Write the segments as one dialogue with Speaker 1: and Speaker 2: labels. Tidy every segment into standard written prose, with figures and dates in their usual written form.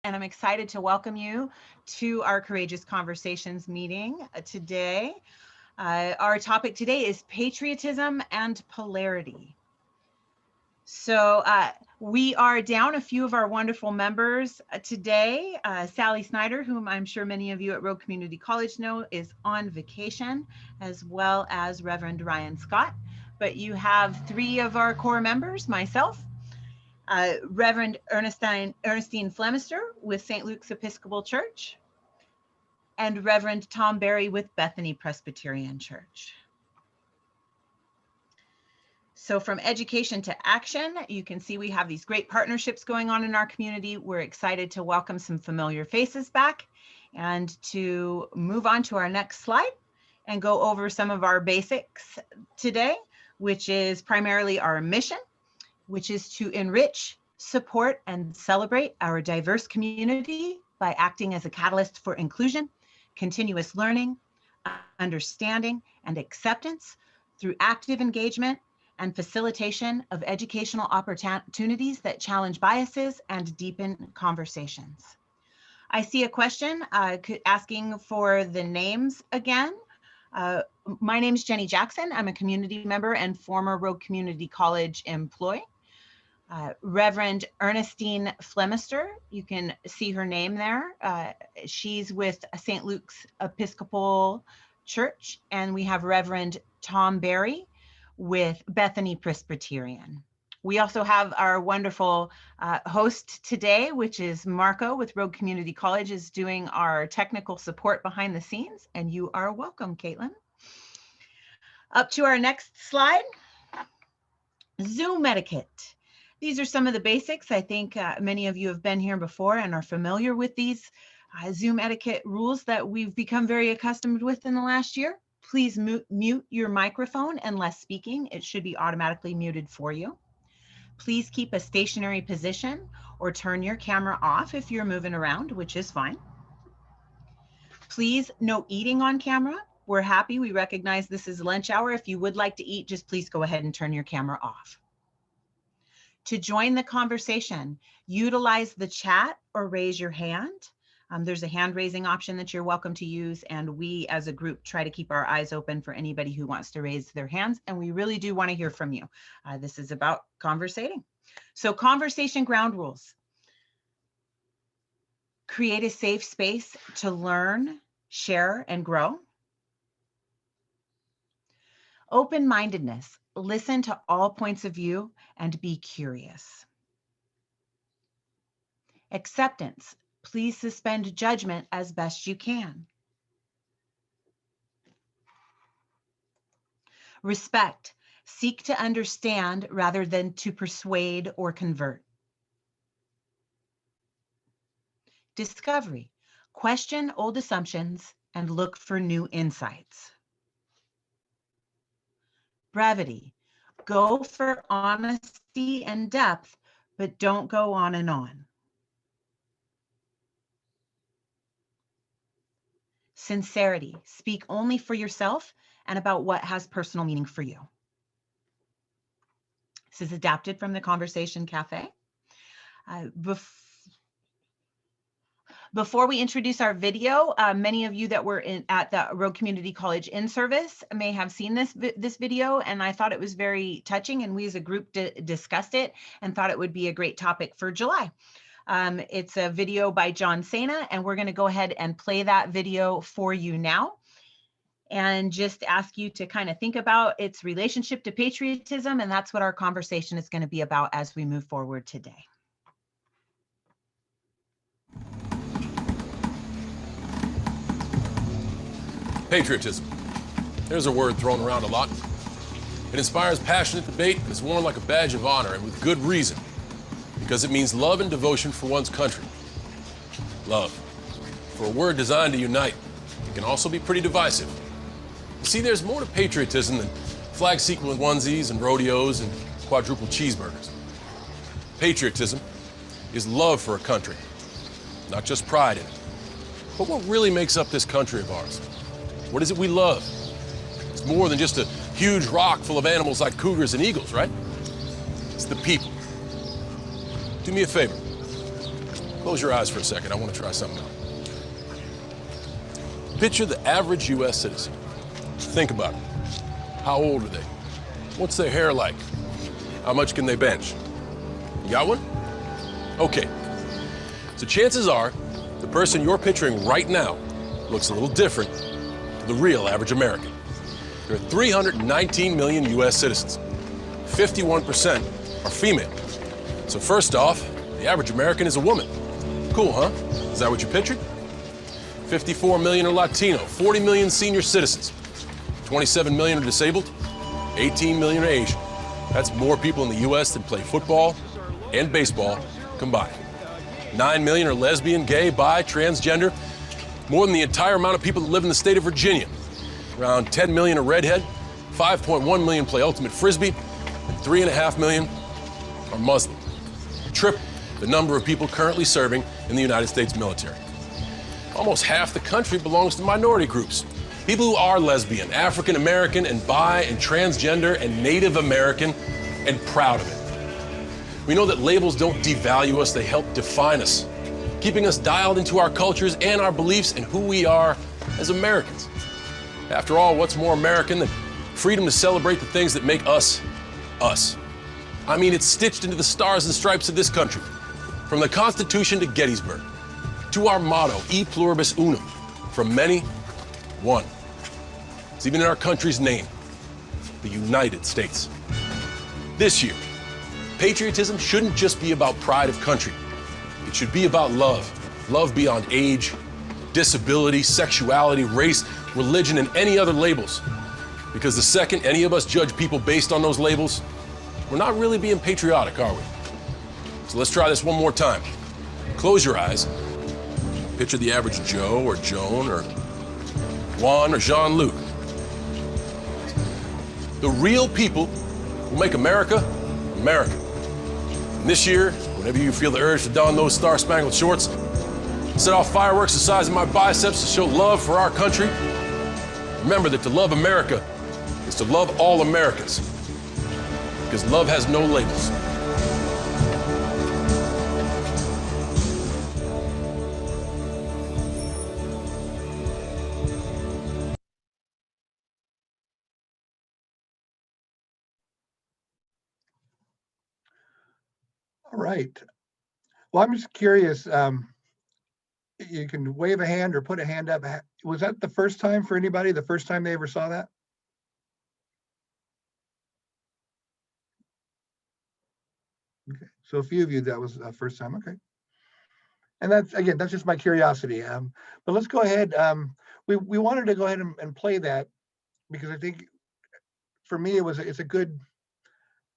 Speaker 1: and I'm excited to welcome you to our Courageous Conversations meeting today. Our topic today is patriotism and polarity. So we are down a few of our wonderful members today. Sally Snyder, whom I'm sure many of you at Rogue Community College know, is on vacation, as well as Reverend Ryan Scott. But you have three of our core members, myself, Reverend Ernestein Flemister with St. Luke's Episcopal Church, and Reverend Tom Berry with Bethany Presbyterian Church. So from education to action, you can see we have these great partnerships going on in our community. We're excited to welcome some familiar faces back and to move on to our next slide and go over some of our basics today, which is primarily our mission, which is to enrich, support, and celebrate our diverse community by acting as a catalyst for inclusion, continuous learning, understanding, and acceptance through active engagement and facilitation of educational opportunities that challenge biases and deepen conversations. I see a question asking for the names again. My name is Jenny Jackson. I'm a community member and former Rogue Community College employee. Reverend Ernestein Flemister, you can see her name there. She's with St. Luke's Episcopal Church, and we have Reverend Tom Berry with Bethany Presbyterian. We also have our wonderful host today, which is Marco with Rogue Community College, is doing our technical support behind the scenes, and you are welcome, Caitlin. Up to our next slide, Zoom etiquette. These are some of the basics. I think many of you have been here before and are familiar with these Zoom etiquette rules that we've become very accustomed with in the last year. Please mute your microphone unless speaking. It should be automatically muted for you. Please keep a stationary position or turn your camera off if you're moving around, which is fine. Please, no eating on camera. We're happy. We recognize this is lunch hour. If you would like to eat, just please go ahead and turn your camera off. To join the conversation, utilize the chat or raise your hand. There's a hand raising option that you're welcome to use, and we as a group try to keep our eyes open for anybody who wants to raise their hands, and we really do want to hear from you. This is about conversating. So conversation ground rules. Create a safe space to learn, share, and grow. Open-mindedness. Listen to all points of view and be curious. Acceptance. Please suspend judgment as best you can. Respect. Seek to understand rather than to persuade or convert. Discovery. Question old assumptions and look for new insights. Brevity. Go for honesty and depth, but don't go on and on. Sincerity. Speak only for yourself and about what has personal meaning for you. This is adapted from the Conversation Cafe. Before we introduce our video, many of you that were at the Rogue Community College in-service may have seen this video, and I thought it was very touching, and we as a group discussed it and thought it would be a great topic for July. It's a video by John Cena, and we're going to go ahead and play that video for you now and just ask you to kind of think about its relationship to patriotism, and that's what our conversation is going to be about as we move forward today.
Speaker 2: Patriotism. There's a word thrown around a lot. It inspires passionate debate and is worn like a badge of honor, and with good reason, because it means love and devotion for one's country. Love. For a word designed to unite, it can also be pretty divisive. You see, there's more to patriotism than flag sequin onesies and rodeos and quadruple cheeseburgers. Patriotism is love for a country, not just pride in it. But what really makes up this country of ours? What is it we love? It's more than just a huge rock full of animals like cougars and eagles, right? It's the people. Do me a favor. Go Close your eyes for a second. I want to try something out. Picture the average U.S. citizen. Think about it. How old are they? What's their hair like? How much can they bench? You got one? Okay. So chances are, the person you're picturing right now looks a little different to the real average American. There are 319 million U.S. citizens. 51% are female. So first off, the average American is a woman. Cool, huh? Is that what you pictured? 54 million are Latino, 40 million senior citizens, 27 million are disabled, 18 million are Asian. That's more people in the U.S. than play football and baseball combined. 9 million are lesbian, gay, bi, transgender, more than the entire amount of people that live in the state of Virginia. Around 10 million are redhead, 5.1 million play ultimate frisbee, and 3.5 million are Muslim. Triple the number of people currently serving in the United States military. Almost half the country belongs to minority groups. People who are lesbian, African American, and bi, and transgender, and Native American, and proud of it. We know that labels don't devalue us, they help define us, keeping us dialed into our cultures and our beliefs and who we are as Americans. After all, what's more American than freedom to celebrate the things that make us, us? I mean, it's stitched into the stars and stripes of this country, from the Constitution to Gettysburg, to our motto, E pluribus unum, from many, one. It's even in our country's name, the United States. This year, patriotism shouldn't just be about pride of country. It should be about love. Love beyond age, disability, sexuality, race, religion, and any other labels. Because the second any of us judge people based on those labels, we're not really being patriotic, are we? So let's try this one more time. Close your eyes. Picture the average Joe or Joan or Juan or Jean-Luc. The real people who make America, America. And this year, whenever you feel the urge to don those star-spangled shorts, set off fireworks the size of my biceps to show love for our country, remember that to love America is to love all Americans. Because love has no labels.
Speaker 3: All right. Well, I'm just curious. You can wave a hand or put a hand up. Was that the first time for anybody? The first time they ever saw that? Okay. So a few of you, that was the first time. Okay. And that's, again, that's just my curiosity. But let's go ahead. We wanted to go ahead and play that because I think for me, it's a good,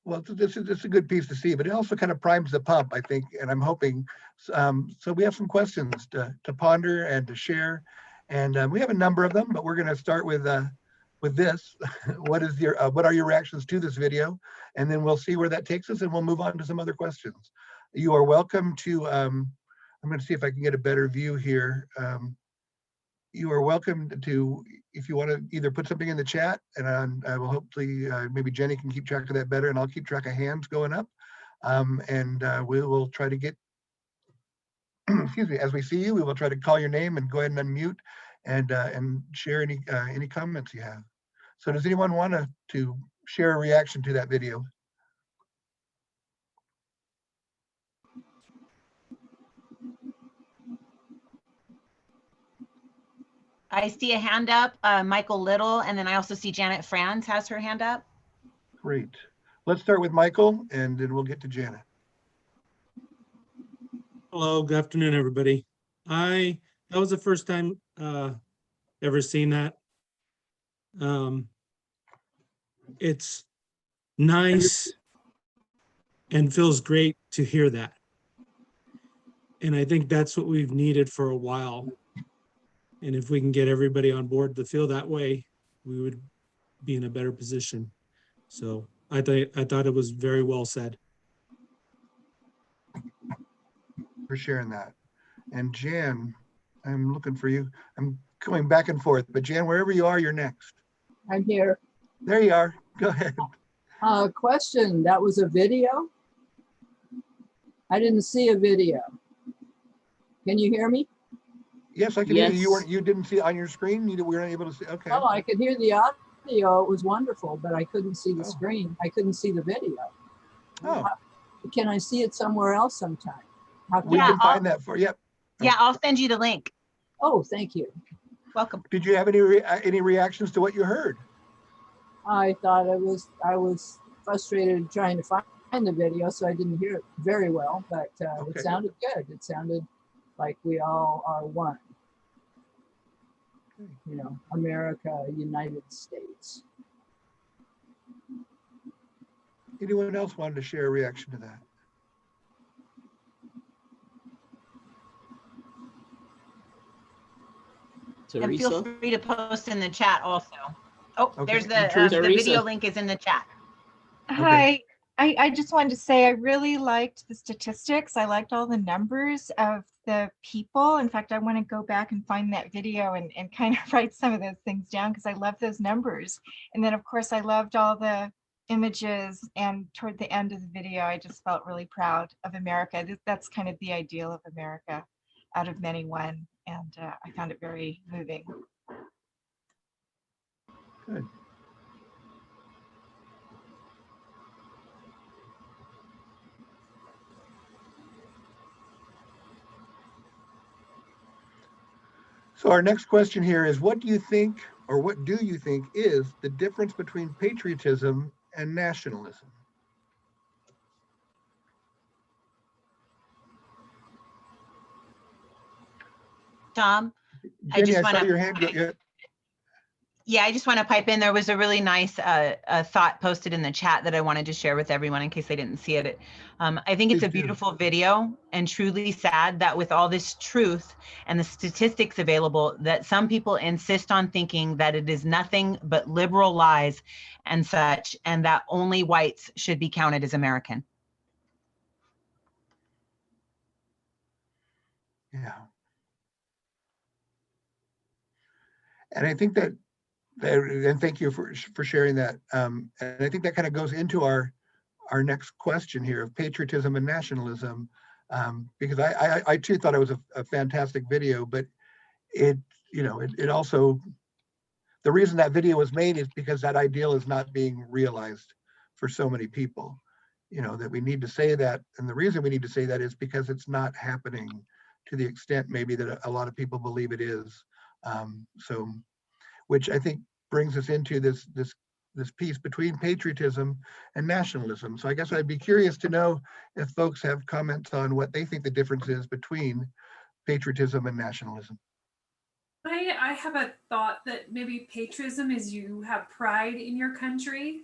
Speaker 3: well, it's a good piece to see, but it also kind of primes the pump, I think, and I'm hoping. So we have some questions to ponder and to share, and we have a number of them, but we're going to start with this. What are your reactions to this video? And then we'll see where that takes us, and we'll move on to some other questions. You are welcome to. I'm going to see if I can get a better view here. You are welcome to, if you want to either put something in the chat, and I will hopefully, maybe Jenny can keep track of that better, and I'll keep track of hands going up. We will try to get, excuse me, as we see you, we will try to call your name and go ahead and unmute and share any comments you have. So does anyone want to share a reaction to that video?
Speaker 1: I see a hand up, Michael Little, and then I also see Janet Franz has her hand up.
Speaker 3: Great. Let's start with Michael, and then we'll get to Janet.
Speaker 4: Hello, good afternoon, everybody. That was the first time ever seen that. It's nice and feels great to hear that. And I think that's what we've needed for a while. And if we can get everybody on board to feel that way, we would be in a better position. So I thought it was very well said.
Speaker 3: For sharing that. And Jan, I'm looking for you. I'm going back and forth, but Jan, wherever you are, you're next.
Speaker 5: I'm here.
Speaker 3: There you are. Go ahead.
Speaker 5: Question, that was a video? I didn't see a video. Can you hear me?
Speaker 3: Yes, I can hear you.
Speaker 6: Yes.
Speaker 3: You didn't see it on your screen? You weren't able to see? Okay.
Speaker 5: Oh, I could hear the audio. It was wonderful, but I couldn't see the
Speaker 3: Oh.
Speaker 5: screen. I couldn't see the video.
Speaker 3: Oh,
Speaker 5: Can I see it somewhere else sometime? How can
Speaker 3: we
Speaker 1: Yeah,
Speaker 3: can find that for, yep.
Speaker 1: Yeah, I'll send you the link.
Speaker 5: Oh, thank you.
Speaker 1: Welcome.
Speaker 3: Did you have any reactions to what you heard?
Speaker 5: I thought I was frustrated trying to find the video, so I didn't hear it very well, but
Speaker 3: Okay.
Speaker 5: it sounded good. It sounded like we all are one. You know, America, United States.
Speaker 3: Anyone else wanted to share a reaction to that?
Speaker 1: And feel
Speaker 6: Teresa?
Speaker 1: free to post in the chat also. Oh,
Speaker 3: Okay,
Speaker 1: there's
Speaker 3: and
Speaker 1: the
Speaker 3: Teresa-
Speaker 1: video link is in the chat.
Speaker 7: Hi, I just wanted to say I really liked the statistics. I liked all the numbers of the people. In fact, I want to go back and find that video and kind of write some of those things down because I love those numbers. And then of course I loved all the images, and toward the end of the video, I just felt really proud of America. That's kind of the ideal of America, out of many one. And I found it very moving.
Speaker 3: Good. So our next question here is, what do you think, or what do you think is the difference between patriotism and nationalism?
Speaker 1: Tom,
Speaker 3: Jenny, I
Speaker 1: just
Speaker 3: saw
Speaker 1: wanna-
Speaker 3: your hand go.
Speaker 1: yeah, I just want to pipe in. There was a really nice thought posted in the chat that I wanted to share with everyone in case they didn't see it. I think it's
Speaker 3: Please
Speaker 1: a
Speaker 3: do.
Speaker 1: beautiful video, and truly sad that with all this truth and the statistics available, that some people insist on thinking that it is nothing but liberal lies and such, and that only whites should be counted as American.
Speaker 3: Yeah. And I think that, and thank you for sharing that. And I think that kind of goes into our next question here of patriotism and nationalism, because I too thought it was a fantastic video, but it also, the reason that video was made is because that ideal is not being realized for so many people, that we need to say that. And the reason we need to say that is because it's not happening to the extent maybe that a lot of people believe it is. So, which I think brings us into this piece between patriotism and nationalism. So I guess I'd be curious to know if folks have comments on what they think the difference is between patriotism and nationalism.
Speaker 8: I have a thought that maybe patriotism is you have pride in your country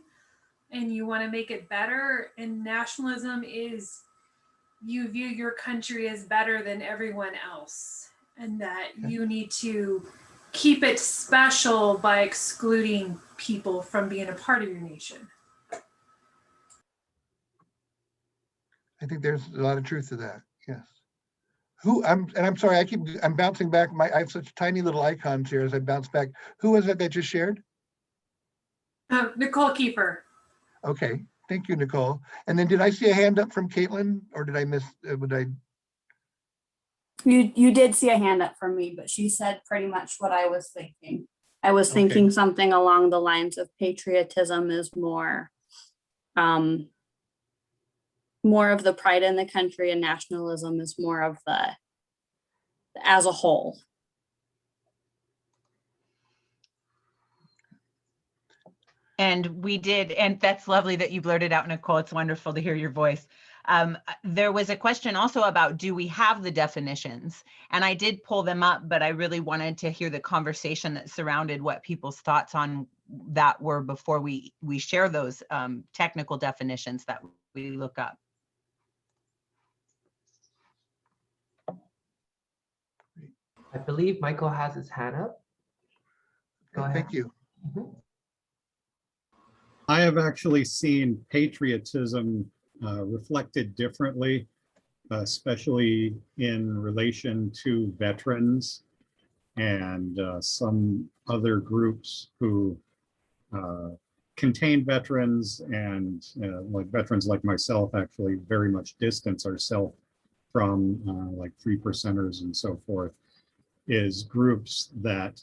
Speaker 8: and you want to make it better, and nationalism is you view your country as better than everyone else, and that you need to keep it special by excluding people from being a part of your nation.
Speaker 3: I think there's a lot of truth to that. Yes. I'm sorry, I'm bouncing back. I have such tiny little icons here as I bounce back. Who was it that just shared?
Speaker 8: Nicole Kiefer.
Speaker 3: Okay, thank you, Nicole. And then did I see a hand up from Caitlin, or did I miss,
Speaker 9: You did see a hand up from me, but she said pretty much what I was thinking. I was thinking something along the lines of patriotism is more of the pride in the country, and nationalism is more of the as a whole.
Speaker 1: And we did, and that's lovely that you blurted out, Nicole. It's wonderful to hear your voice. There was a question also about, do we have the definitions? And I did pull them up, but I really wanted to hear the conversation that surrounded what people's thoughts on that were before we share those technical definitions that we look up.
Speaker 10: I believe Michael has his hand up. Go ahead.
Speaker 3: Thank you.
Speaker 11: I have actually seen patriotism reflected differently, especially in relation to veterans and some other groups who contain veterans, and like veterans like myself actually very much distance ourselves from like 3%ers and so forth, is groups that,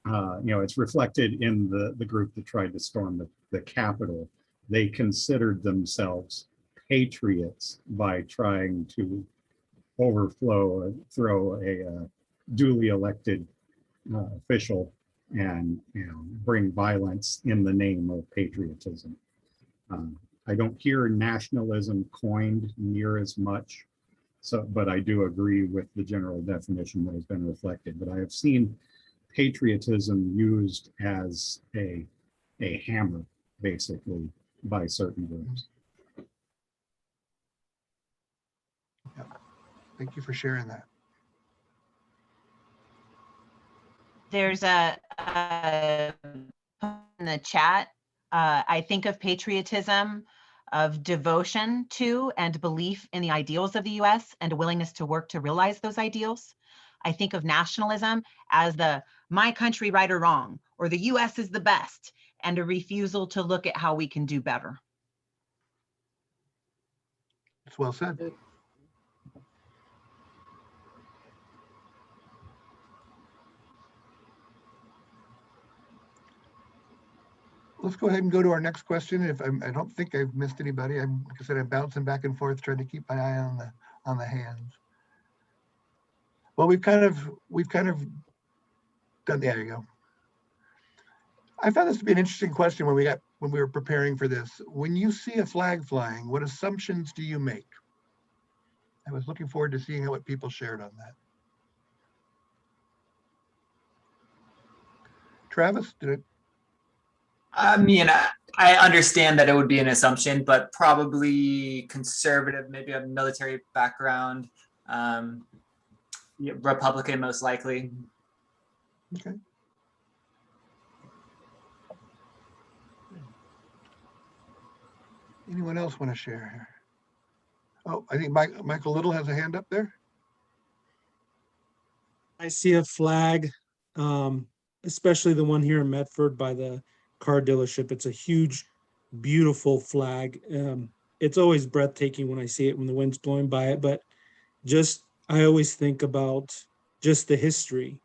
Speaker 11: it's reflected in the group that tried to storm the Capitol. They considered themselves patriots by trying to throw a duly elected official and bring violence in the name of patriotism. I don't hear nationalism coined near as much, but I do agree with the general definition that has been reflected. But I have seen patriotism used as a hammer, basically, by certain groups.
Speaker 3: Yeah. Thank you for sharing that.
Speaker 1: There's a in the chat. I think of patriotism, of devotion to and belief in the ideals of the US and a willingness to work to realize those ideals. I think of nationalism as the my country right or wrong, or the US is the best, and a refusal to look at how we can do better.
Speaker 3: It's well said. Let's go ahead and go to our next question. I don't think I've missed anybody. Like I said, I'm bouncing back and forth, trying to keep my eye on the hands. Well, we've kind of done. There you go. I found this to be an interesting question when we were preparing for this. When you see a flag flying, what assumptions do you make? I was looking forward to seeing what people shared on that. Travis, did it?
Speaker 6: I mean, I understand that it would be an assumption, but probably conservative, maybe a military background, Republican most likely.
Speaker 3: Okay. Anyone else want to share here? Oh, I think Michael Little has a hand up there.
Speaker 4: I see a flag, especially the one here in Medford by the car dealership. It's a huge, beautiful flag. It's always breathtaking when I see it when the wind's blowing by it, but I always think about just the history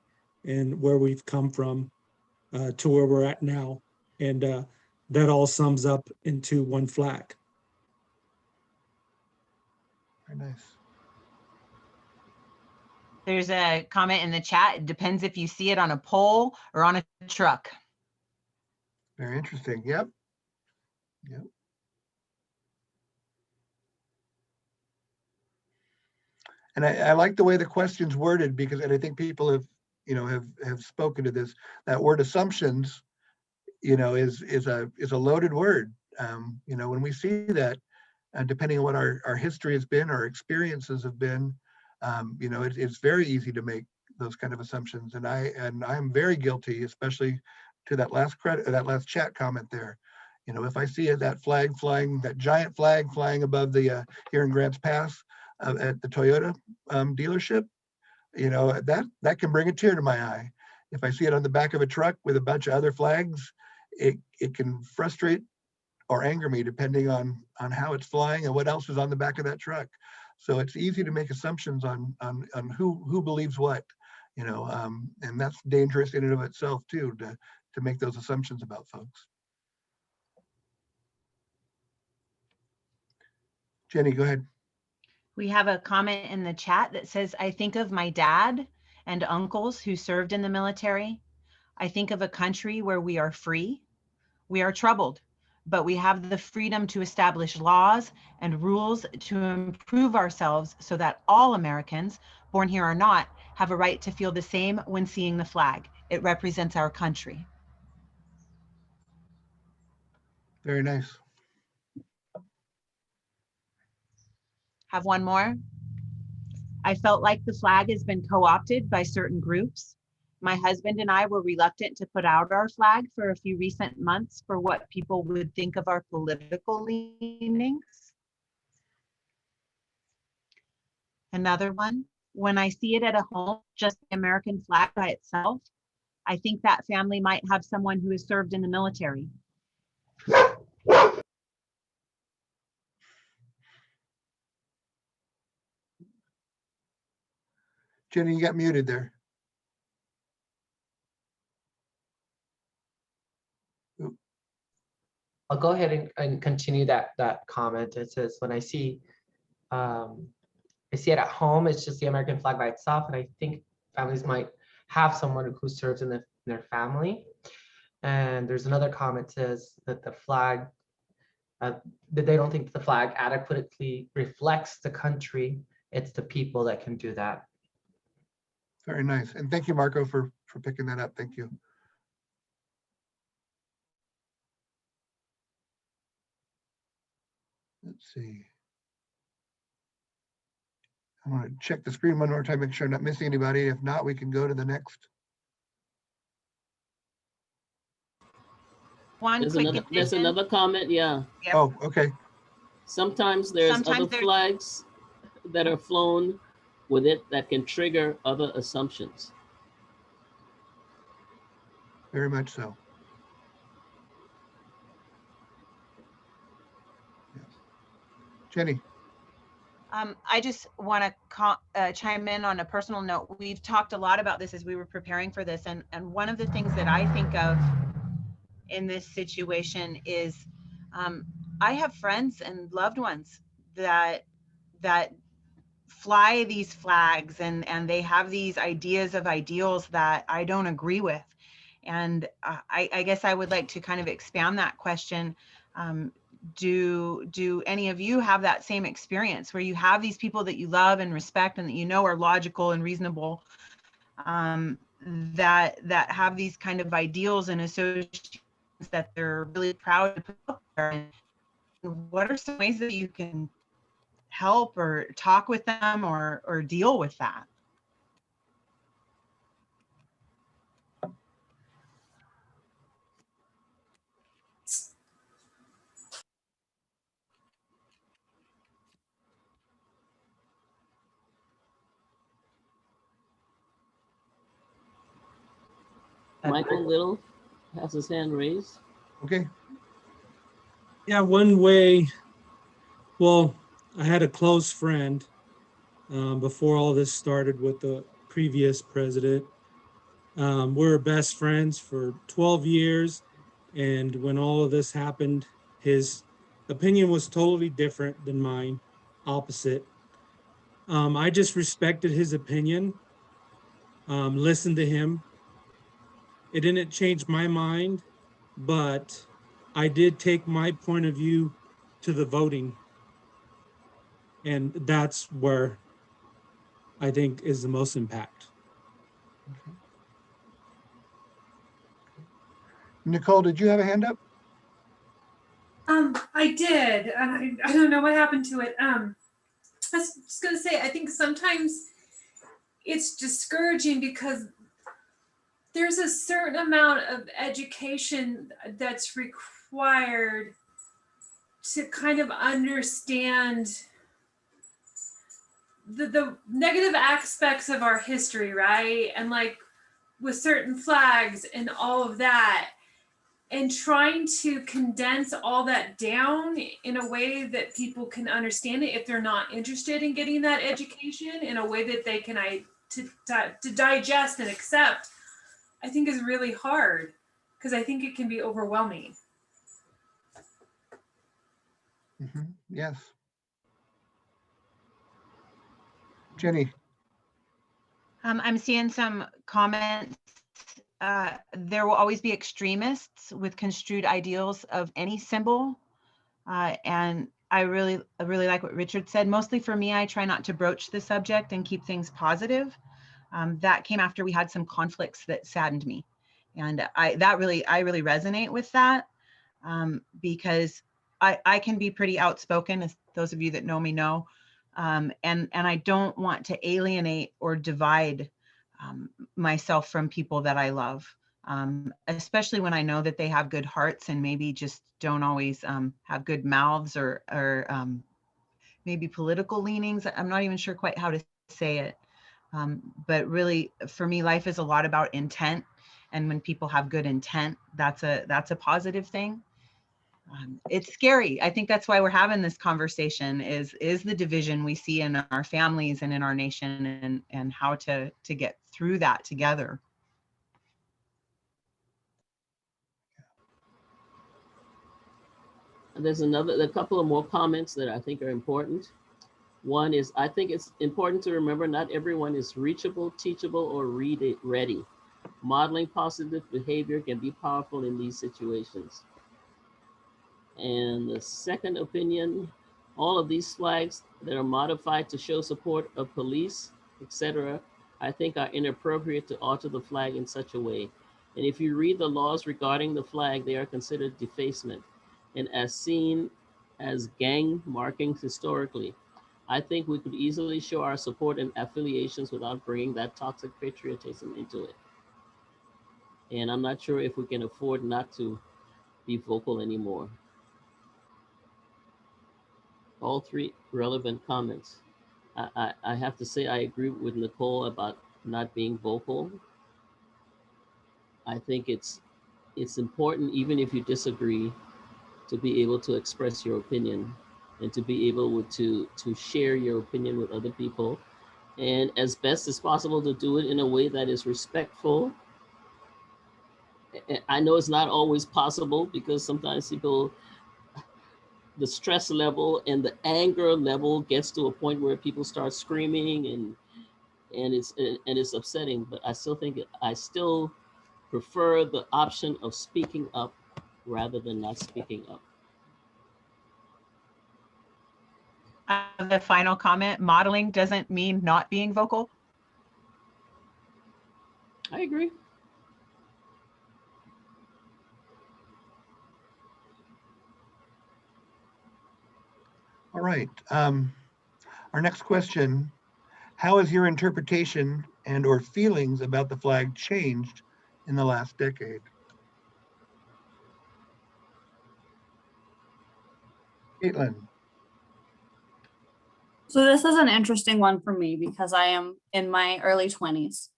Speaker 4: and where we've come from to where we're at now. And that all sums up into one flag.
Speaker 3: Very nice.
Speaker 1: There's a comment in the chat. It depends if you see it on a pole or on a truck.
Speaker 3: Very interesting. Yep. Yep. And I like the way the question's worded because, and I think people have spoken to this. That word assumptions, is a loaded word. When we see that, depending on what our history has been, our experiences have been, it's very easy to make those kind of assumptions. And I'm very guilty, especially to that last chat comment there. If I see that flag flying, that giant flag flying above the here in Grants Pass at the Toyota dealership, that can bring a tear to my eye. If I see it on the back of a truck with a bunch of other flags, it can frustrate or anger me depending on how it's flying and what else is on the back of that truck. So it's easy to make assumptions on who believes what, and that's dangerous in and of itself too, to make those assumptions about folks. Jenny, go ahead.
Speaker 1: We have a comment in the chat that says, I think of my dad and uncles who served in the military. I think of a country where we are free. We are troubled, but we have the freedom to establish laws and rules to improve ourselves so that all Americans, born here or not, have a right to feel the same when seeing the flag. It represents our country.
Speaker 3: Very nice.
Speaker 1: Have one more. I felt like the flag has been co-opted by certain groups. My husband and I were reluctant to put out our flag for a few recent months for what people would think of our political leanings. Another one, when I see it at a home, just the American flag by itself, I think that family might have someone who has served in the military.
Speaker 3: Jenny, you got muted there.
Speaker 10: I'll go ahead and continue that comment. It says, when I see it at home, it's just the American flag by itself. And I think families might have someone who serves in their family. And there's another comment says that the flag, that they don't think the flag adequately reflects the country. It's the people that can do that.
Speaker 3: Very nice. And thank you, Marco, for picking that up. Thank you. Let's see. I want to check the screen one more time, make sure I'm not missing anybody. If not, we can go to the next.
Speaker 12: There's another comment, yeah.
Speaker 1: Yep.
Speaker 3: Oh, okay.
Speaker 12: Sometimes there's other flags that are flown with it that can trigger other assumptions.
Speaker 3: Very much so. Yeah. Jenny.
Speaker 1: I just want to chime in on a personal note. We've talked a lot about this as we were preparing for this, and one of the things that I think of in this situation is I have friends and loved ones that fly these flags, and they have these ideas of ideals that I don't agree with. And I guess I would like to kind of expand that question. Do any of you have that same experience where you have these people that you love and respect and that you know are logical and reasonable, that have these kind of ideals and associations that they're really proud to put out there? And what are some ways that you can help or talk with them or deal with that?
Speaker 12: Michael Little has his hand raised.
Speaker 3: Okay.
Speaker 4: Yeah, one way, well, I had a close friend before all this started with the previous president. We were best friends for 12 years. And when all of this happened, his opinion was totally different than mine, opposite. I just respected his opinion, listened to him. It didn't change my mind, but I did take my point of view to the voting. And that's where I think is the most impact.
Speaker 3: Okay. Nicole, did you have a hand up?
Speaker 8: I did. I don't know what happened to it. I was just gonna say, I think sometimes it's discouraging because there's a certain amount of education that's required to kind of understand the negative aspects of our history, right? And like with certain flags and all of that, and trying to condense all that down in a way that people can understand it if they're not interested in getting that education in a way that they can to digest and accept, I think is really hard, because I think it can be overwhelming.
Speaker 3: Mm-hmm. Yes. Jenny.
Speaker 1: I'm seeing some comments. There will always be extremists with construed ideals of any symbol. And I really like what Richard said. Mostly for me, I try not to broach the subject and keep things positive. That came after we had some conflicts that saddened me. And I really resonate with that, because I can be pretty outspoken, as those of you that know me know. And I don't want to alienate or divide myself from people that I love, especially when I know that they have good hearts and maybe just don't always have good mouths or maybe political leanings. I'm not even sure quite how to say it. But really, for me, life is a lot about intent. And when people have good intent, that's a positive thing. It's scary. I think that's why we're having this conversation is the division we see in our families and in our nation, and how to get through that together.
Speaker 12: There's a couple of more comments that I think are important. One is, I think it's important to remember not everyone is reachable, teachable, or ready. Modeling positive behavior can be powerful in these situations. And the second opinion, all of these flags that are modified to show support of police, etc., I think are inappropriate to alter the flag in such a way. And if you read the laws regarding the flag, they are considered defacement and as seen as gang markings historically. I think we could easily show our support and affiliations without bringing that toxic patriotism into it. And I'm not sure if we can afford not to be vocal anymore. All three relevant comments. I have to say I agree with Nicole about not being vocal. I think it's important, even if you disagree, to be able to express your opinion and to be able to share your opinion with other people, and as best as possible to do it in a way that is respectful. I know it's not always possible because sometimes people, the stress level and the anger level gets to a point where people start screaming and it's upsetting, but I still prefer the option of speaking up rather than not speaking up.
Speaker 1: The final comment, modeling doesn't mean not being vocal.
Speaker 12: I agree.
Speaker 3: All right. Our next question, how has your interpretation and or feelings about the flag changed in the last decade? Caitlin.
Speaker 9: So this is an interesting one for me because I am in my early 20s.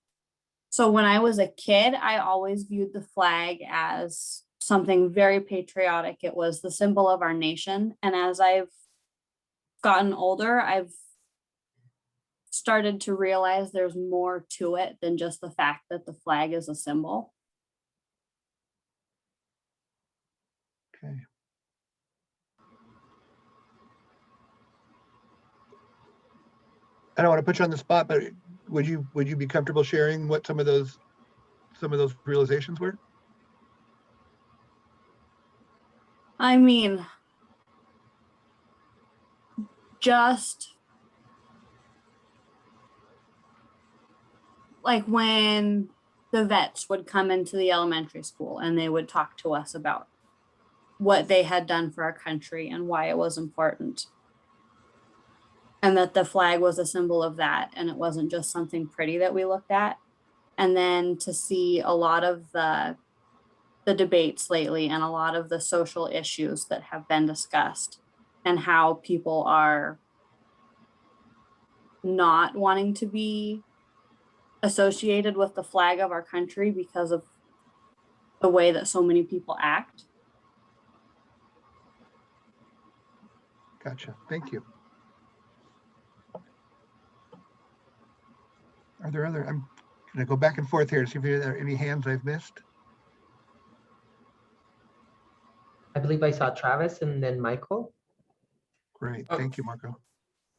Speaker 9: So when I was a kid, I always viewed the flag as something very patriotic. It was the symbol of our nation. And as I've gotten older, I've started to realize there's more to it than just the fact that the flag is a symbol.
Speaker 3: Okay. I don't want to put you on the spot, but would you be comfortable sharing what some of those realizations were?
Speaker 9: I mean, just like when the vets would come into the elementary school and they would talk to us about what they had done for our country and why it was important. And that the flag was a symbol of that. And it wasn't just something pretty that we looked at. And then to see a lot of the debates lately and a lot of the social issues that have been discussed and how people are not wanting to be associated with the flag of our country because of the way that so many people act.
Speaker 3: Gotcha. Thank you. Are there other, I'm going to go back and forth here to see if there are any hands I've missed.
Speaker 10: I believe I saw Travis and then Michael.
Speaker 3: Great. Thank you, Marco.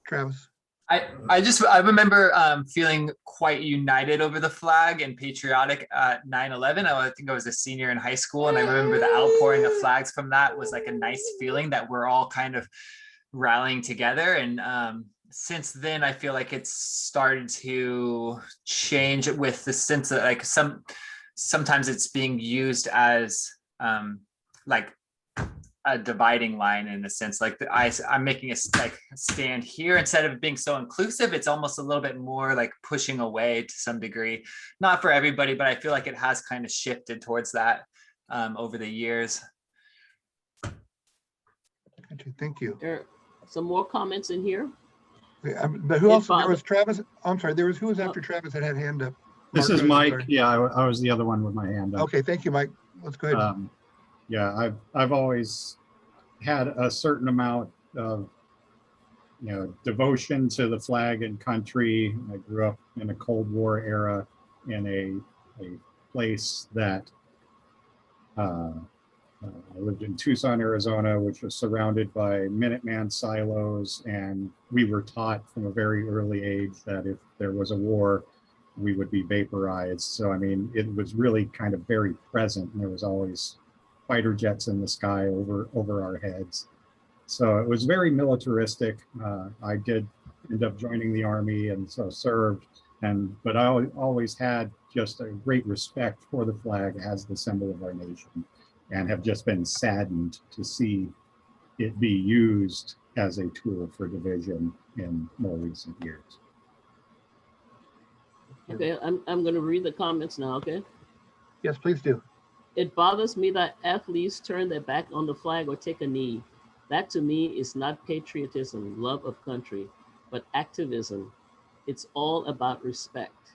Speaker 3: Travis.
Speaker 6: I remember feeling quite united over the flag and patriotic at 9/11. I think I was a senior in high school, and I remember the outpouring of flags from that was like a nice feeling that we're all kind of rallying together. And since then, I feel like it's started to change with the sense that like sometimes it's being used as like a dividing line in a sense, like I'm making a stand here instead of being so inclusive. It's almost a little bit more like pushing away to some degree, not for everybody, but I feel like it has kind of shifted towards that over the years.
Speaker 3: Thank you.
Speaker 12: There are some more comments in here.
Speaker 3: But who else? There was Travis. I'm sorry. There was who was after Travis that had hand up?
Speaker 11: This is Mike. Yeah, I was the other one with my hand up.
Speaker 3: Okay, thank you, Mike. Let's go ahead.
Speaker 11: Yeah, I've always had a certain amount of, devotion to the flag and country. I grew up in a Cold War era in a place that I lived in Tucson, Arizona, which was surrounded by Minuteman silos, and we were taught from a very early age that if there was a war, we would be vaporized. So, I mean, it was really kind of very present, and there was always fighter jets in the sky over our heads. So it was very militaristic. I did end up joining the Army, and so served, but I always had just a great respect for the flag as the symbol of our nation, and have just been saddened to see it be used as a tool for division in more recent years.
Speaker 12: Okay, I'm going to read the comments now, okay?
Speaker 3: Yes, please do.
Speaker 12: It bothers me that athletes turn their back on the flag or take a knee. That to me is not patriotism, love of country, but activism. It's all about respect.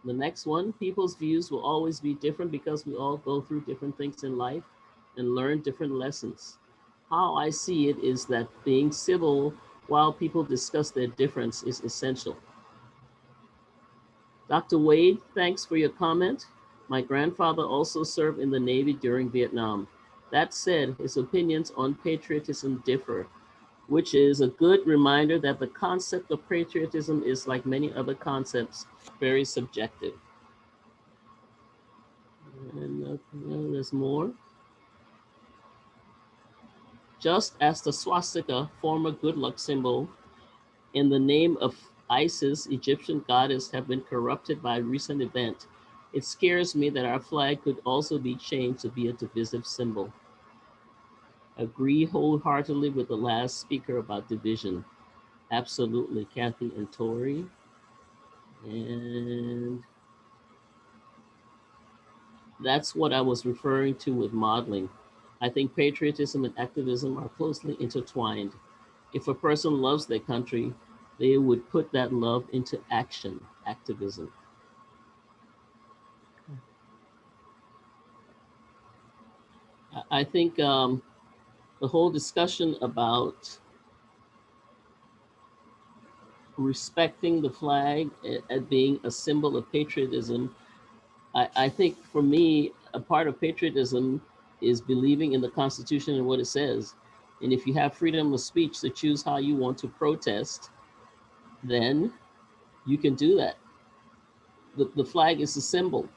Speaker 12: The next one, people's views will always be different because we all go through different things in life and learn different lessons. How I see it is that being civil while people discuss their difference is essential. Dr. Wade, thanks for your comment. My grandfather also served in the Navy during Vietnam. That said, his opinions on patriotism differ, which is a good reminder that the concept of patriotism is, like many other concepts, very subjective. And there's more. Just as the swastika, former good luck symbol, in the name of Isis, Egyptian goddess, have been corrupted by a recent event, it scares me that our flag could also be changed to be a divisive symbol. Agree wholeheartedly with the last speaker about division. Absolutely, Kathy and Tori. And that's what I was referring to with modeling. I think patriotism and activism are closely intertwined. If a person loves their country, they would put that love into action, activism. I think the whole discussion about respecting the flag as being a symbol of patriotism, I think for me, a part of patriotism is believing in the Constitution and what it says. And if you have freedom of speech to choose how you want to protest, then you can do that. The flag is a symbol.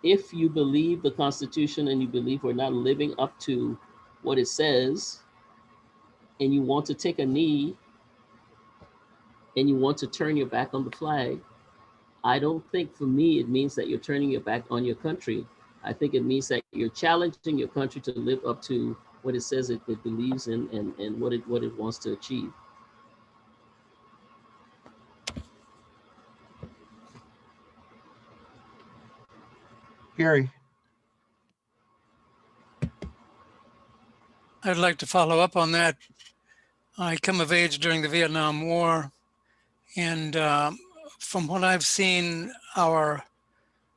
Speaker 12: If you believe the Constitution and you believe we're not living up to what it says, and you want to take a knee and you want to turn your back on the flag, I don't think for me it means that you're turning your back on your country. I think it means that you're challenging your country to live up to what it says it believes in and what it wants to achieve.
Speaker 3: Gary.
Speaker 13: I'd like to follow up on that. I come of age during the Vietnam War, and from what I've seen, our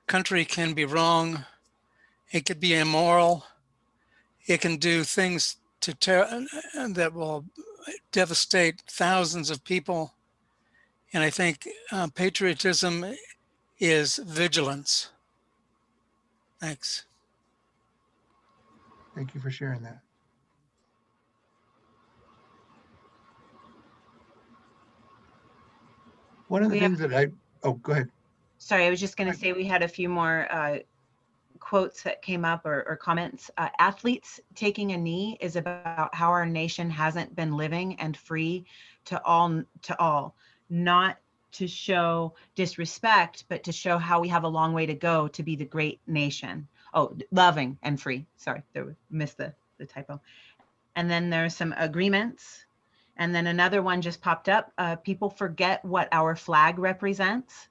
Speaker 13: country can be wrong. It could be immoral. It can do things that will devastate thousands of people. And I think patriotism is vigilance. Thanks.
Speaker 3: Thank you for sharing that. One of the things that oh, go ahead.
Speaker 1: Sorry, I was just going to say we had a few more quotes that came up or comments. Athletes taking a knee is about how our nation hasn't been living and free to all, not to show disrespect, but to show how we have a long way to go to be the great nation. Oh, loving and free. Sorry, missed the typo. And then there's some agreements. And then another one just popped up. People forget what our flag represents.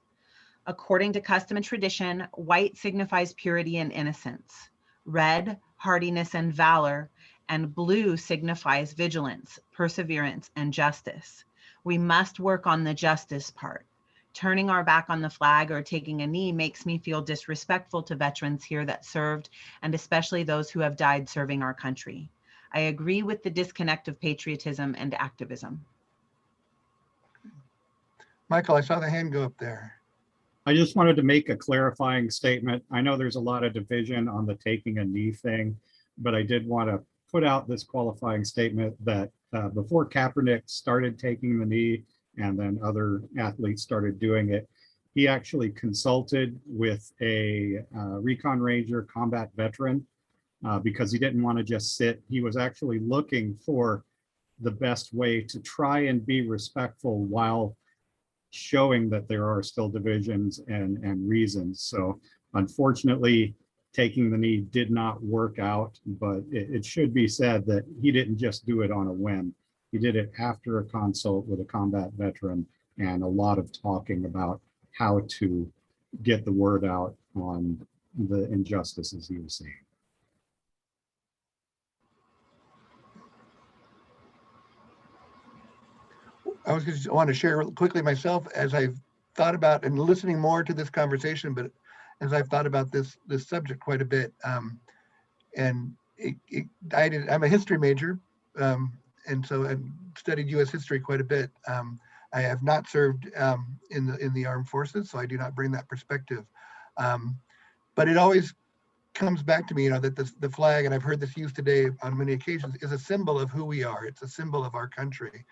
Speaker 1: According to custom and tradition, white signifies purity and innocence. Red, hardiness and valor. And blue signifies vigilance, perseverance, and justice. We must work on the justice part. Turning our back on the flag or taking a knee makes me feel disrespectful to veterans here that served, and especially those who have died serving our country. I agree with the disconnect of patriotism and activism.
Speaker 3: Michael, I saw the hand go up there.
Speaker 11: I just wanted to make a clarifying statement. I know there's a lot of division on the taking a knee thing, but I did want to put out this qualifying statement that before Kaepernick started taking the knee and then other athletes started doing it, he actually consulted with a recon ranger combat veteran because he didn't want to just sit. He was actually looking for the best way to try and be respectful while showing that there are still divisions and reasons. So unfortunately, taking the knee did not work out, but it should be said that he didn't just do it on a whim. He did it after a consult with a combat veteran and a lot of talking about how to get the word out on the injustices he was seeing.
Speaker 3: I was just want to share real quickly myself as I've thought about and listening more to this conversation, but as I've thought about this subject quite a bit, and I'm a history major, and so I studied U.S. history quite a bit. I have not served in the armed forces, so I do not bring that perspective. But it always comes back to me, that the flag, and I've heard this used today on many occasions, is a symbol of who we are. It's a symbol of our country.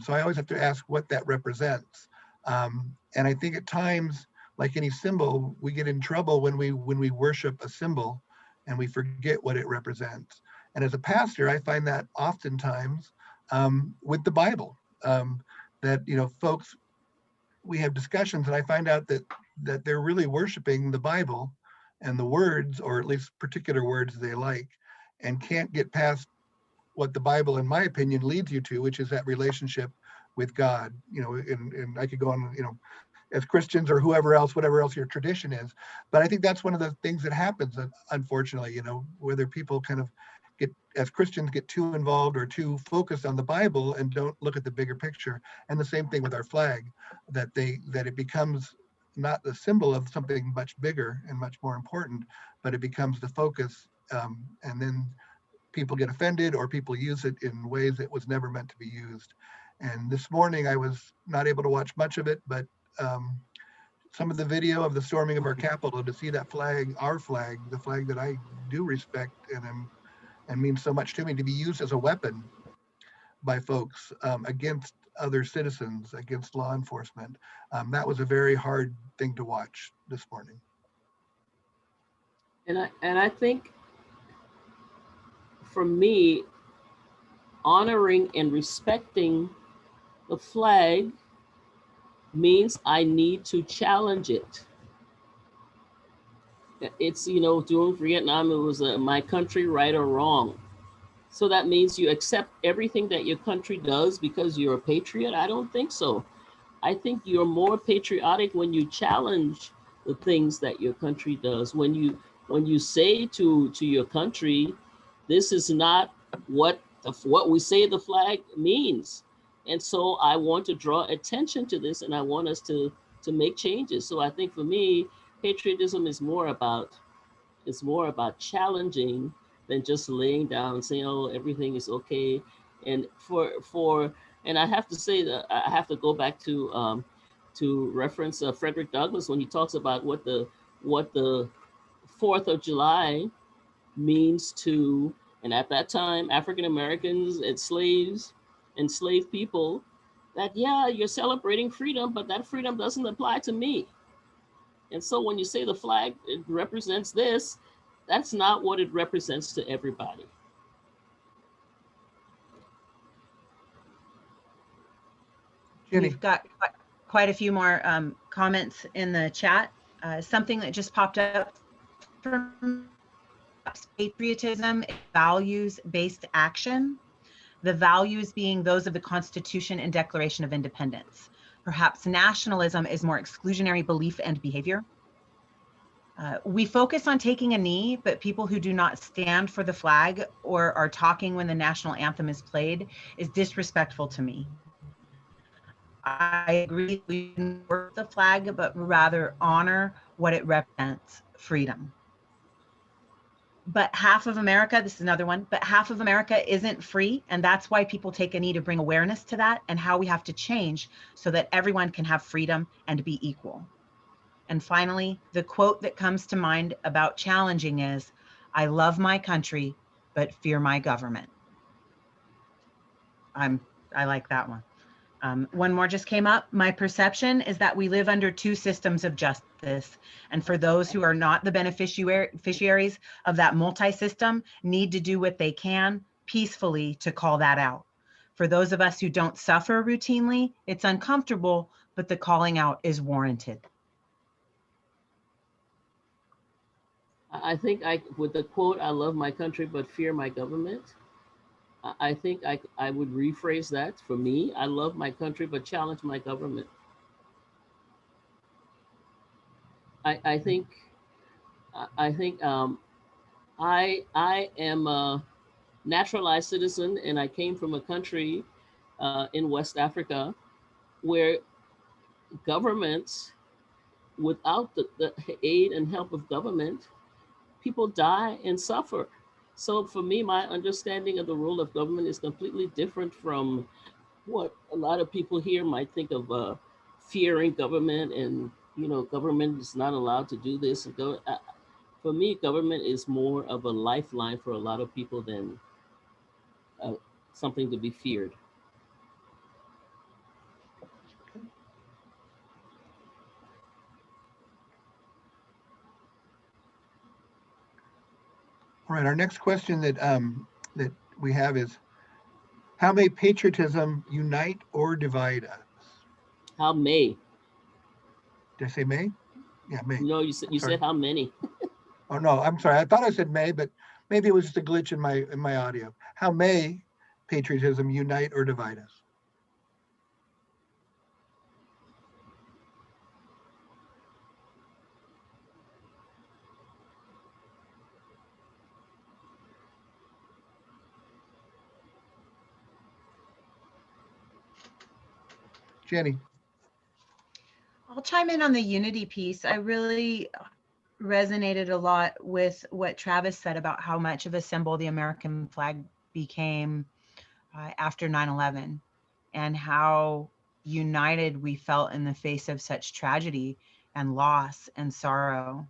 Speaker 3: So I always have to ask what that represents. And I think at times, like any symbol, we get in trouble when we worship a symbol and we forget what it represents. And as a pastor, I find that oftentimes with the Bible, that, folks, we have discussions and I find out that they're really worshiping the Bible and the words, or at least particular words they like, and can't get past what the Bible, in my opinion, leads you to, which is that relationship with God. And I could go on, as Christians or whoever else, whatever else your tradition is. But I think that's one of the things that happens, unfortunately, whether people kind of as Christians get too involved or too focused on the Bible and don't look at the bigger picture. And the same thing with our flag, that it becomes not the symbol of something much bigger and much more important, but it becomes the focus. And then people get offended or people use it in ways it was never meant to be used. And this morning I was not able to watch much of it, but some of the video of the storming of our Capitol, to see that flag, our flag, the flag that I do respect and means so much to me, to be used as a weapon by folks against other citizens, against law enforcement. That was a very hard thing to watch this morning.
Speaker 12: And I think for me, honoring and respecting the flag means I need to challenge it. It's, during Vietnam, it was my country, right or wrong. So that means you accept everything that your country does because you're a patriot? I don't think so. I think you're more patriotic when you challenge the things that your country does. When you say to your country, this is not what we say the flag means. And so I want to draw attention to this and I want us to make changes. So I think for me, patriotism is more about challenging than just laying down and saying, oh, everything is okay. And and I have to say that I have to go back to reference Frederick Douglass when he talks about what the 4th of July means to, and at that time, African Americans, enslaved people, that, yeah, you're celebrating freedom, but that freedom doesn't apply to me. And so when you say the flag, it represents this, that's not what it represents to everybody.
Speaker 3: Jenny.
Speaker 1: We've got quite a few more comments in the chat. Something that just popped up from patriotism, values-based action. The values being those of the Constitution and Declaration of Independence. Perhaps nationalism is more exclusionary belief and behavior. We focus on taking a knee, but people who do not stand for the flag or are talking when the national anthem is played is disrespectful to me. I agree we shouldn't work the flag, but rather honor what it represents, freedom. But half of America, this is another one, but half of America isn't free. And that's why people take a knee to bring awareness to that and how we have to change so that everyone can have freedom and be equal. And finally, the quote that comes to mind about challenging is, I love my country, but fear my government. I like that one. One more just came up. My perception is that we live under two systems of justice. And for those who are not the beneficiaries of that multi-system, need to do what they can peacefully to call that out. For those of us who don't suffer routinely, it's uncomfortable, but the calling out is warranted.
Speaker 12: I think with the quote, I love my country, but fear my government. I think I would rephrase that for me. I love my country, but challenge my government. I think I am a naturalized citizen, and I came from a country in West Africa where governments, without the aid and help of government, people die and suffer. So for me, my understanding of the role of government is completely different from what a lot of people here might think of fearing government, and government is not allowed to do this. For me, government is more of a lifeline for a lot of people than something to be feared.
Speaker 3: All right, our next question that we have is, how may patriotism unite or divide us?
Speaker 12: How may?
Speaker 3: Did I say may? Yeah, may.
Speaker 12: No, you said how many?
Speaker 3: Oh no, I'm sorry. I thought I said may, but maybe it was just a glitch in my audio. How may patriotism unite or divide us? Jenny.
Speaker 1: I'll chime in on the unity piece. I really resonated a lot with what Travis said about how much of a symbol the American flag became after 9/11, and how united we felt in the face of such tragedy and loss and sorrow.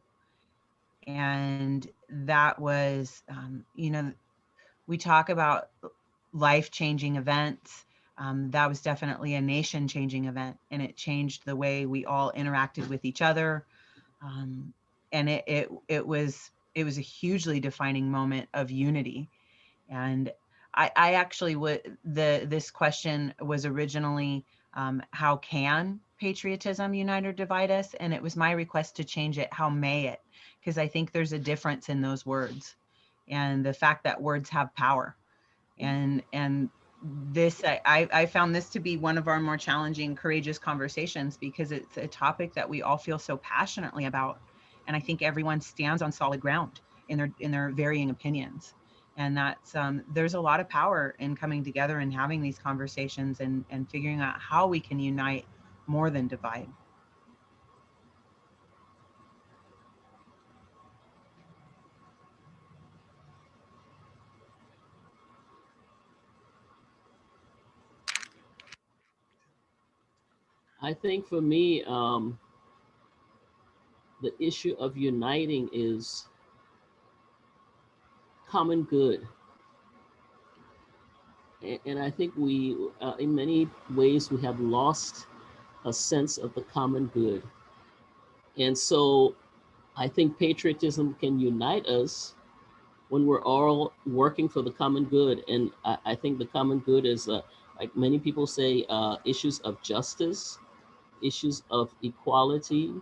Speaker 1: And that was, we talk about life-changing events. That was definitely a nation-changing event, and it changed the way we all interacted with each other. And it was a hugely defining moment of unity. And I actually this question was originally, how can patriotism unite or divide us? And it was my request to change it, how may it? Because I think there's a difference in those words, and the fact that words have power. And this, I found this to be one of our more challenging, courageous conversations, because it's a topic that we all feel so passionately about. And I think everyone stands on solid ground in their varying opinions. And that's, there's a lot of power in coming together and having these conversations and figuring out how we can unite more than divide.
Speaker 12: I think for me, the issue of uniting is common good. And I think we, in many ways, we have lost a sense of the common good. And so I think patriotism can unite us when we're all working for the common good. And I think the common good is, like many people say, issues of justice, issues of equality,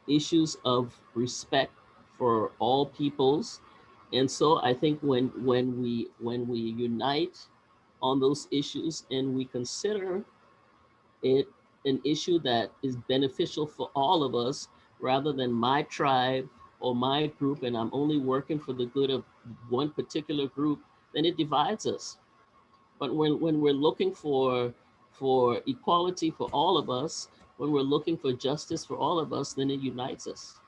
Speaker 12: issues of respect for all peoples. And so I think when we unite on those issues and we consider it an issue that is beneficial for all of us, rather than my tribe or my group, and I'm only working for the good of one particular group, then it divides us. But when we're looking for for equality for all of us, when we're looking for justice for all of us, then it unites us.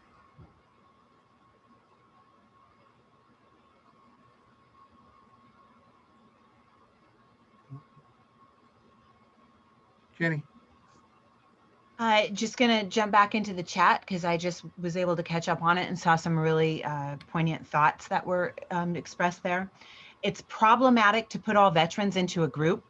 Speaker 3: Jenny.
Speaker 1: Just going to jump back into the chat because I just was able to catch up on it and saw some really poignant thoughts that were expressed there. It's problematic to put all veterans into a group.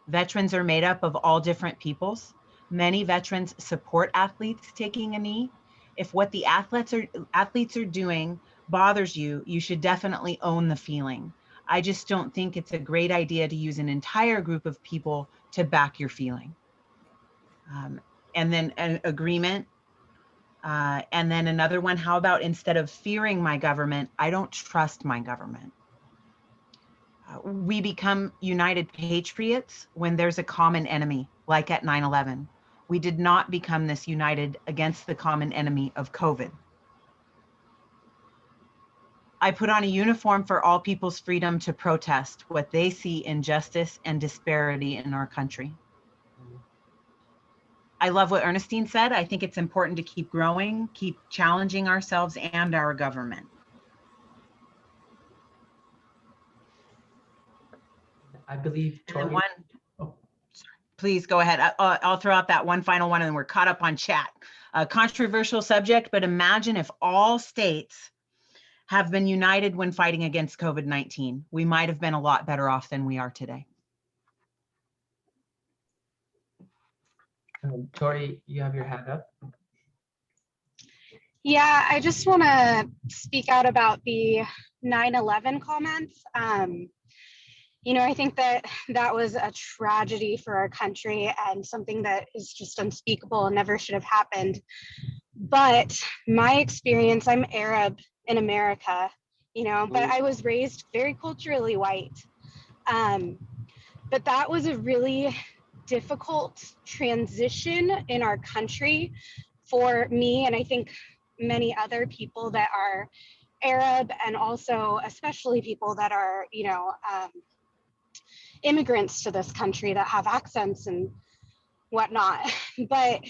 Speaker 1: Veterans are made up of all different peoples. Many veterans support athletes taking a knee. If what the athletes are doing bothers you, you should definitely own the feeling. I just don't think it's a great idea to use an entire group of people to back your feeling. And then an agreement. And then another one, how about instead of fearing my government, I don't trust my government. We become united patriots when there's a common enemy, like at 9/11. We did not become this united against the common enemy of COVID. I put on a uniform for all people's freedom to protest what they see injustice and disparity in our country. I love what Ernestein said. I think it's important to keep growing, keep challenging ourselves and our government.
Speaker 10: I believe Tori.
Speaker 1: Please go ahead. I'll throw out that one final one and we're caught up on chat. A controversial subject, but imagine if all states have been united when fighting against COVID-19. We might have been a lot better off than we are today.
Speaker 10: Tori, you have your hand up.
Speaker 14: Yeah, I just want to speak out about the 9/11 comments. You know, I think that was a tragedy for our country and something that is just unspeakable and never should have happened. But my experience, I'm Arab in America, you know, but I was raised very culturally white. But that was a really difficult transition in our country for me, and I think many other people that are Arab, and also especially people that are, you know, immigrants to this country that have accents and whatnot. But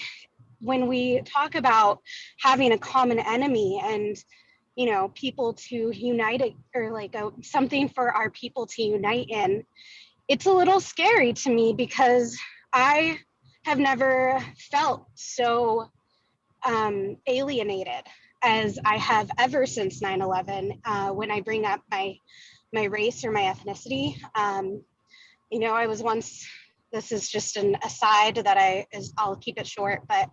Speaker 14: when we talk about having a common enemy and, you know, people to unite, or like something for our people to unite in, it's a little scary to me because I have never felt so alienated as I have ever since 9/11. When I bring up my race or my ethnicity, you know, I was once, this is just an aside that I'll keep it short, but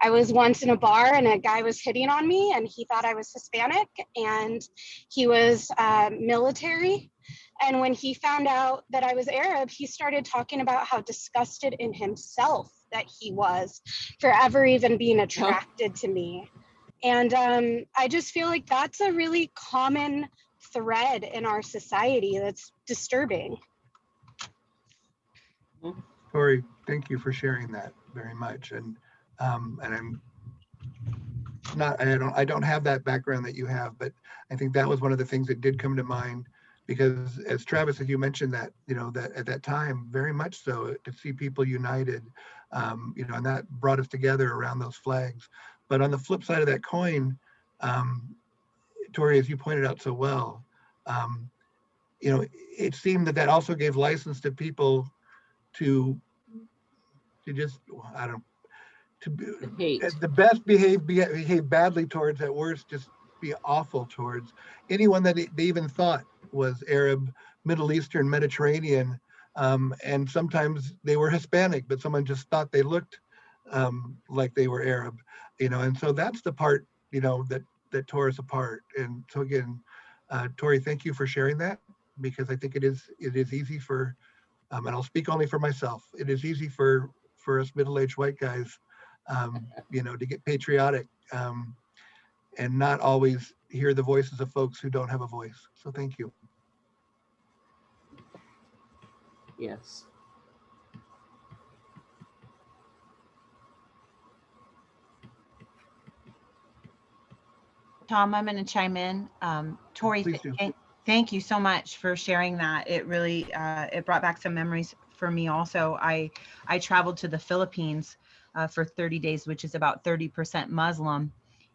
Speaker 14: I was once in a bar and a guy was hitting on me and he thought I was Hispanic and he was military. And when he found out that I was Arab, he started talking about how disgusted in himself that he was for ever even being attracted to me. And I just feel like that's a really common thread in our society that's disturbing.
Speaker 3: Tori, thank you for sharing that very much. And I'm not, I don't have that background that you have, but I think that was one of the things that did come to mind, because as Travis, as you mentioned that, you know, that at that time, very much so, to see people united, you know, and that brought us together around those flags. But on the flip side of that coin, Tori, as you pointed out so well, you know, it seemed that also gave license to people to just, I don't, to
Speaker 12: hate.
Speaker 3: at the best behave badly towards, at worst just be awful towards anyone that they even thought was Arab, Middle Eastern, Mediterranean, and sometimes they were Hispanic, but someone just thought they looked like they were Arab, you know. And so that's the part, you know, that tore us apart. And so again, Tori, thank you for sharing that, because I think it is easy for, and I'll speak only for myself, it is easy for us middle-aged white guys, you know, to get patriotic and not always hear the voices of folks who don't have a voice. So thank you.
Speaker 12: Yes.
Speaker 1: Tom, I'm going to chime in. Tori, thank you so much for sharing that. It really, it brought back some memories for me also. I traveled to the Philippines for 30 days, which is about 30% Muslim.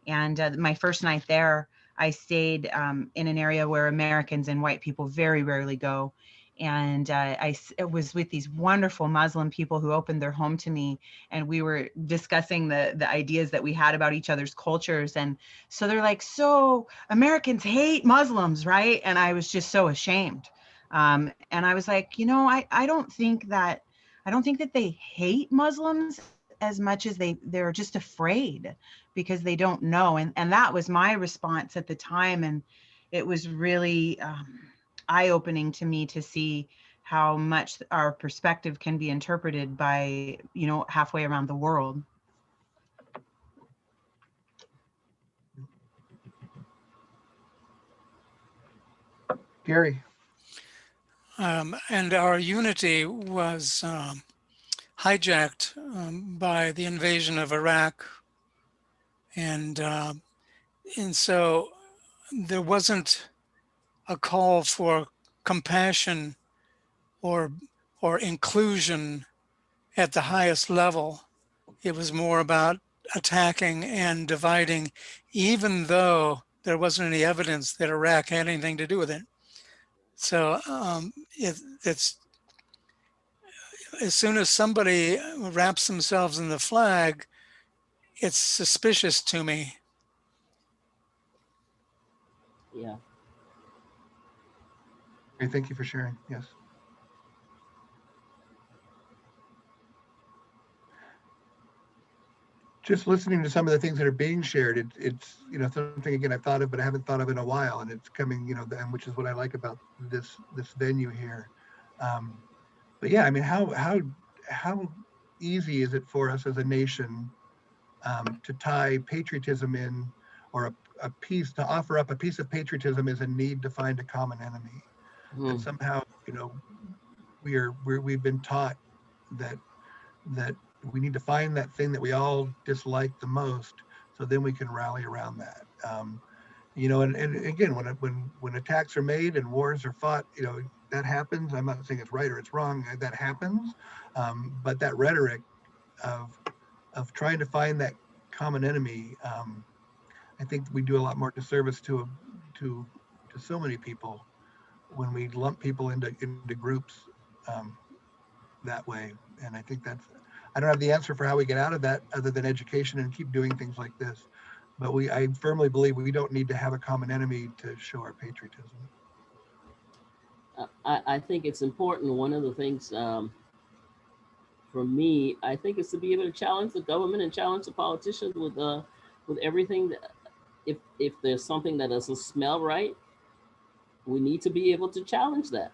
Speaker 1: And my first night there, I stayed in an area where Americans and white people very rarely go. And I was with these wonderful Muslim people who opened their home to me, and we were discussing the ideas that we had about each other's cultures. And so they're like, so Americans hate Muslims, right? And I was just so ashamed. And I was like, you know, I don't think that they hate Muslims as much as they're just afraid because they don't know. And that was my response at the time. And it was really eye-opening to me to see how much our perspective can be interpreted by, you know, halfway around the world.
Speaker 3: Gary.
Speaker 13: And our unity was hijacked by the invasion of Iraq. And so there wasn't a call for compassion or inclusion at the highest level. It was more about attacking and dividing, even though there wasn't any evidence that Iraq had anything to do with it. So it's as soon as somebody wraps themselves in the flag, it's suspicious to me.
Speaker 12: Yeah.
Speaker 3: Thank you for sharing. Yes. Just listening to some of the things that are being shared, it's you know, something again I've thought of, but I haven't thought of in a while, and it's coming, you know, and which is what I like about this venue here. But yeah, I mean, how easy is it for us as a nation to tie patriotism in, or a piece, to offer up a piece of patriotism as a need to find a common enemy, and somehow, you know, we've been taught that we need to find that thing that we all dislike the most, so then we can rally around that. You know, and again, when attacks are made and wars are fought, you know, that happens. I'm not saying it's right or it's wrong. That happens, but that rhetoric of trying to find that common enemy, I think we do a lot more disservice to so many people when we lump people into groups that way. And I think I don't have the answer for how we get out of that other than education and keep doing things like this. But I firmly believe we don't need to have a common enemy to show our patriotism.
Speaker 12: I think it's important. One of the things for me, I think, is to be able to challenge the government and challenge the politicians with everything. That, if there's something that doesn't smell right, we need to be able to challenge that.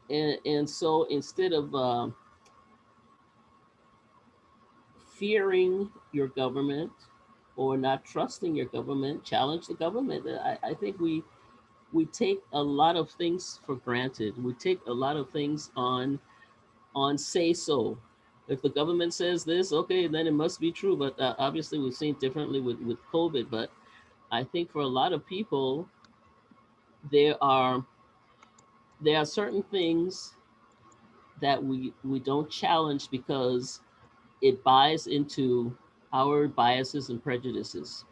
Speaker 12: And so instead of fearing your government or not trusting your government, challenge the government. I think we take a lot of things for granted. We take a lot of things on say so. If the government says this, okay, then it must be true. But obviously we've seen differently with COVID. But I think for a lot of people, there are certain things that we don't challenge because it buys into our biases and prejudices.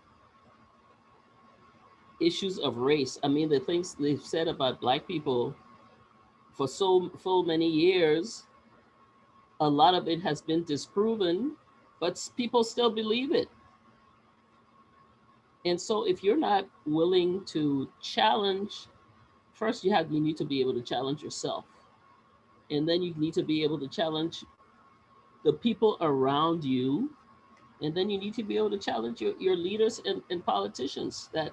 Speaker 12: Issues of race. I mean, the things they've said about Black people for so many years, a lot of it has been disproven, but people still believe it. And so if you're not willing to challenge, first you need to be able to challenge yourself. And then you need to be able to challenge the people around you. And then you need to be able to challenge your leaders and politicians. That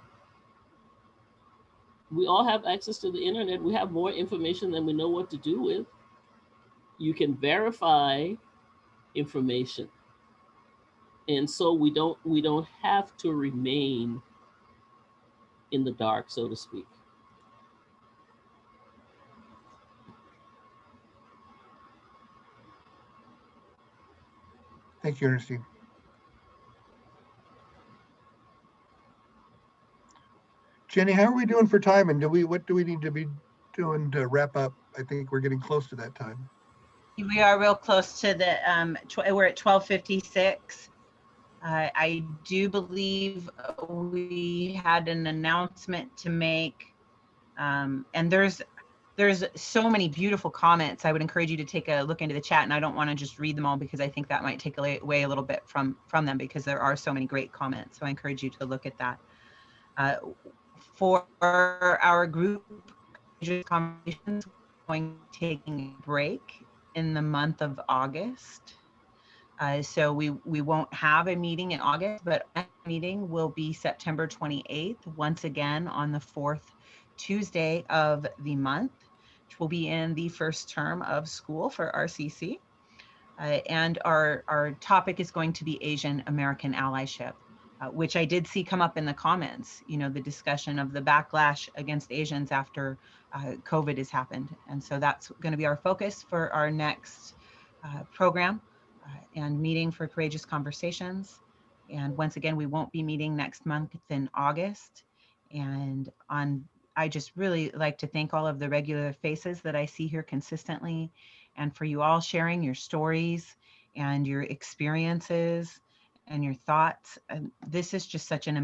Speaker 12: we all have access to the internet. We have more information than we know what to do with. You can verify information. And so we don't have to remain in the dark, so to speak.
Speaker 3: Thank you, Ernestein. Jenny, how are we doing for time? And what do we need to be doing to wrap up? I think we're getting close to that time.
Speaker 1: We are real close to the, we're at 12:56. I do believe we had an announcement to make. And there's so many beautiful comments. I would encourage you to take a look into the chat, and I don't want to just read them all because I think that might take away a little bit from them, because there are so many great comments. So I encourage you to look at that. For our group conversations, going taking a break in the month of August. So we won't have a meeting in August, but our meeting will be September 28th, once again on the 4th Tuesday of the month, which will be in the first term of school for RCC. And our topic is going to be Asian American allyship, which I did see come up in the comments, you know, the discussion of the backlash against Asians after COVID has happened. And so that's going to be our focus for our next program and meeting for Courageous Conversations. And once again, we won't be meeting next month in August. And I just really like to thank all of the regular faces that I see here consistently, and for you all sharing your stories and your experiences and your thoughts. And this is just such an